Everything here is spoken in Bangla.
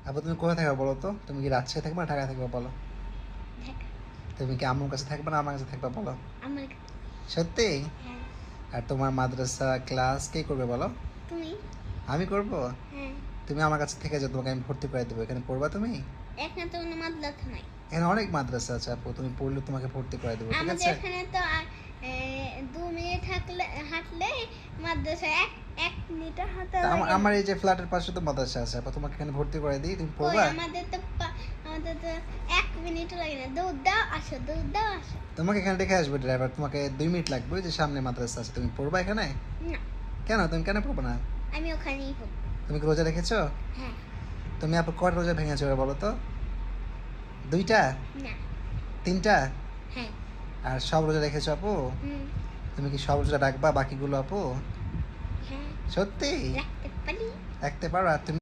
আপু তুমি কোথায় থাকবে বলো তো? তুমি কি রাজশাহী থাকবে না ঢাকায় থাকবে বলো? ঢাকা। তুমি কি আম্মুর কাছে থাকবে না আমার কাছে থাকবে বলো? আমার সত্যি? হ্যাঁ। আর তোমার মাদ্রাসা ক্লাস কে করবে বলো? তুমি? আমি করব? হ্যাঁ। তুমি আমার কাছে থেকে যাও, তোমাকে আমি ভর্তি করে দেবো। এখানে পড়বা তুমি? এখানে তো কোনো মাদ্রাসা নাই। এখানে অনেক মাদ্রাসা আছে আপু, তুমি পড়লে তোমাকে ভর্তি করে দেবো, ঠিক আমাদের আছে? এখানে তো 2 মিনিট হাঁটলে মাদ্রাসা 1 মিটার হাঁটা তা লাগে। আমার এই যে ফ্ল্যাটের পাশে তো মাদ্রাসা আছে আপু, তোমাকে এখানে ভর্তি করে দিই, তুমি কই পড়বা? আমাদের তো 1 মিনিটও লাগে না। দৌড় দাও আসো, দৌড় দাও আসো। তোমাকে এখানে রেখে আসবে ড্রাইভার, তোমাকে 2 মিনিট লাগবে, ওই যে সামনে মাদ্রাসা আছে, তুমি পড়বা এখানে? না, কেন তুমি কেন পড়বে না? আমি ওখানেই পড়বো। তুমি কি রোজা রেখেছো? হ্যাঁ। তুমি আপু কয়টা রোজা ভেঙেছো এবার বলো তো? 2টা? না। 3টা? হ্যাঁ। আর সব রোজা রেখেছো আপু? হুম। তুমি কি সব রোজা রাখবা বাকিগুলো আপু? হ্যাঁ, সত্যি? রাখতে পারি। রাখতে পারো? আর তুমি